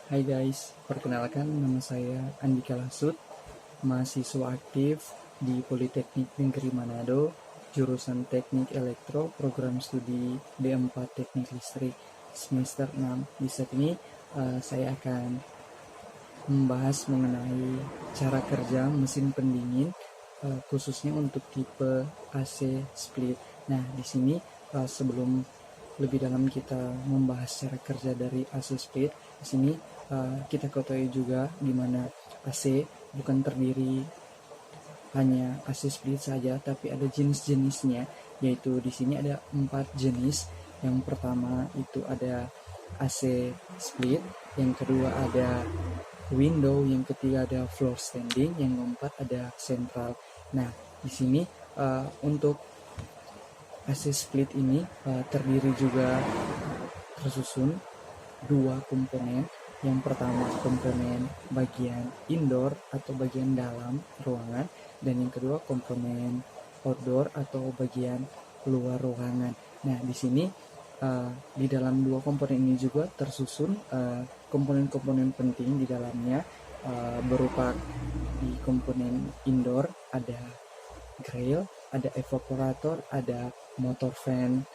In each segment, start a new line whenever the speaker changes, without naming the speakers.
Hai guys, perkenalkan nama saya Andika Lasut, mahasiswa aktif di Politeknik Negeri Manado, jurusan Teknik Elektro, program studi D4 Teknik Listrik, semester 6. Di saat ini saya akan membahas mengenai cara kerja mesin pendingin, khususnya untuk tipe AC split. Nah, di sini sebelum lebih dalam kita membahas cara kerja dari AC split, di sini kita ketahui juga di mana AC bukan terdiri hanya AC split saja, tapi ada jenis-jenisnya, yaitu di sini ada 4 jenis. Yang pertama itu ada AC split, yang kedua ada window, yang ketiga ada floor standing, yang keempat ada central. Nah, di sini untuk AC split ini terdiri juga tersusun dua komponen. Yang pertama komponen bagian indoor atau bagian dalam ruangan, dan yang kedua komponen outdoor atau bagian luar ruangan. Nah, di sini di dalam dua komponen ini juga tersusun komponen-komponen penting di dalamnya, berupa di komponen indoor ada grill, ada evaporator, ada motor fan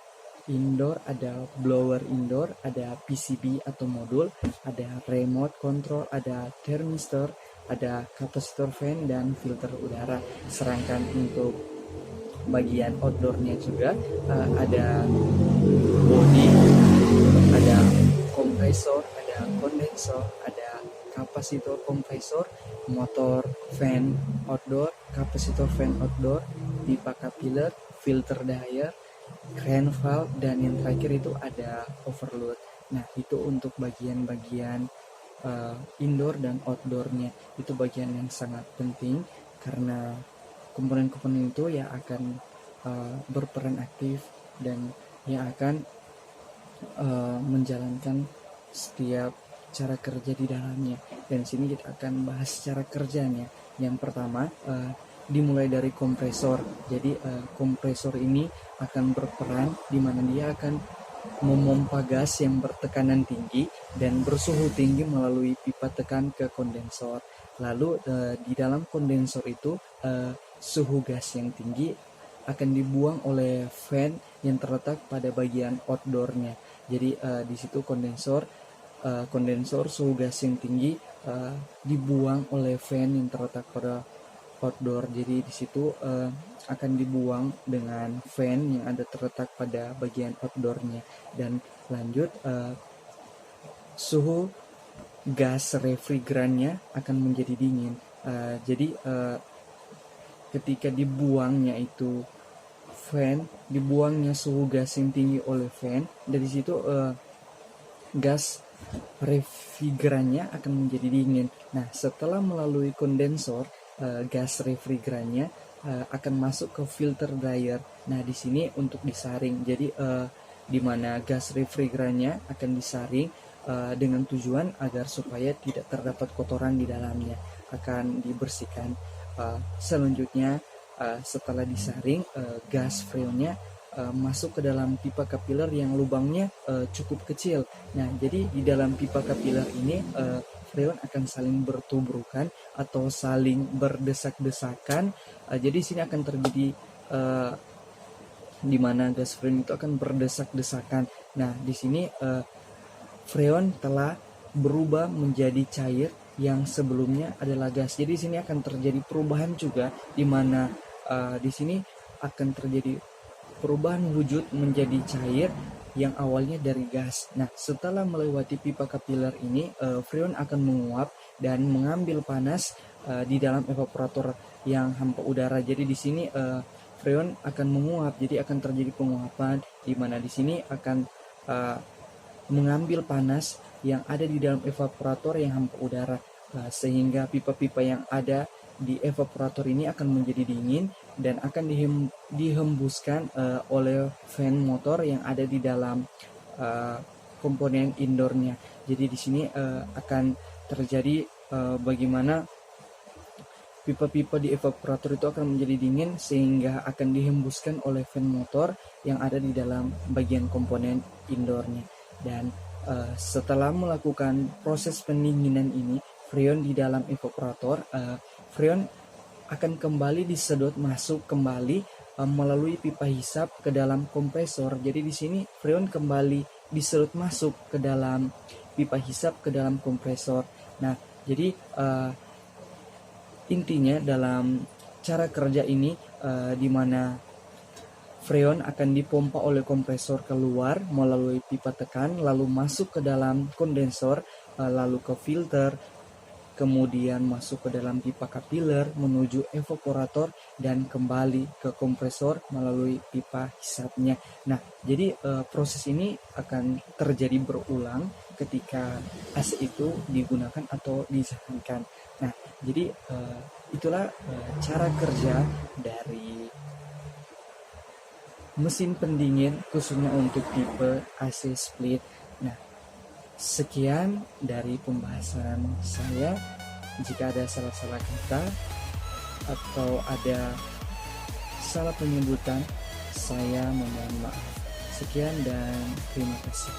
indoor, ada blower indoor, ada PCB atau modul, ada remote control, ada thermistor, ada kapasitor fan dan filter udara. Sedangkan untuk bagian outdoornya juga ada body, ada kompresor, ada kondensor, ada kapasitor kompresor, motor fan outdoor, kapasitor fan outdoor, pipa capillaire, filter dryer, crank valve, dan yang terakhir itu ada overload. Nah, itu untuk bagian-bagian indoor dan outdoornya. Itu bagian yang sangat penting karena komponen-komponen itu yang akan berperan aktif dan yang akan menjalankan setiap cara kerja di dalamnya. Dan sini kita akan bahas cara kerjanya. Yang pertama dimulai dari kompresor. Jadi kompresor ini akan berperan di mana dia akan memompa gas yang bertekanan tinggi dan bersuhu tinggi melalui pipa tekan ke kondensor. Lalu di dalam kondensor itu suhu gas yang tinggi akan dibuang oleh fan yang terletak pada bagian outdoornya. Jadi di situ kondensor suhu gas yang tinggi dibuang oleh fan yang terletak pada outdoor. Jadi di situ akan dibuang dengan fan yang ada terletak pada bagian outdoornya. Dan lanjut suhu gas refrigerannya akan menjadi dingin. Jadi ketika dibuangnya suhu gas yang tinggi oleh fan, dari situ gas refrigerannya akan menjadi dingin. Nah, setelah melalui kondensor, gas refrigerannya akan masuk ke filter dryer. Nah, di sini untuk disaring. Jadi di mana gas refrigerannya akan disaring dengan tujuan agar supaya tidak terdapat kotoran di dalamnya, akan dibersihkan. Selanjutnya setelah disaring, gas freonnya masuk ke dalam pipa kapiler yang lubangnya cukup kecil. Nah, jadi di dalam pipa kapiler ini freon akan saling bertubrukan atau saling berdesak-desakan. Jadi sini akan terjadi di mana gas freon itu akan berdesak-desakan. Nah, di sini freon telah berubah menjadi cair yang sebelumnya adalah gas. Jadi di sini akan terjadi perubahan juga, di mana di sini akan terjadi perubahan wujud menjadi cair yang awalnya dari gas. Nah, setelah melewati pipa kapiler ini, freon akan menguap dan mengambil panas di dalam evaporator yang hampa udara. Jadi di sini freon akan menguap, jadi akan terjadi penguapan, di mana di sini akan mengambil panas yang ada di dalam evaporator yang hampa udara, sehingga pipa-pipa yang ada di evaporator ini akan menjadi dingin dan akan dihembuskan oleh fan motor yang ada di dalam komponen indoornya. Jadi di sini akan terjadi bagaimana pipa-pipa di evaporator itu akan menjadi dingin sehingga akan dihembuskan oleh fan motor yang ada di dalam bagian komponen indoornya. Dan setelah melakukan proses pendinginan ini, freon di dalam evaporator, freon akan kembali disedot masuk kembali melalui pipa hisap ke dalam kompresor. Jadi di sini freon kembali disedot masuk ke dalam pipa hisap ke dalam kompresor. Nah, jadi intinya dalam cara kerja ini di mana freon akan dipompa oleh kompresor keluar melalui pipa tekan, lalu masuk ke dalam kondensor, lalu ke filter, kemudian masuk ke dalam pipa kapiler menuju evaporator dan kembali ke kompresor melalui pipa hisapnya. Nah, jadi proses ini akan terjadi berulang ketika AC itu digunakan atau dijalankan. Nah, jadi itulah cara kerja dari mesin pendingin khususnya untuk tipe AC split. Nah, sekian dari pembahasan saya. Jika ada salah-salah kata atau ada salah penyebutan, saya memohon maaf. Sekian dan terima kasih.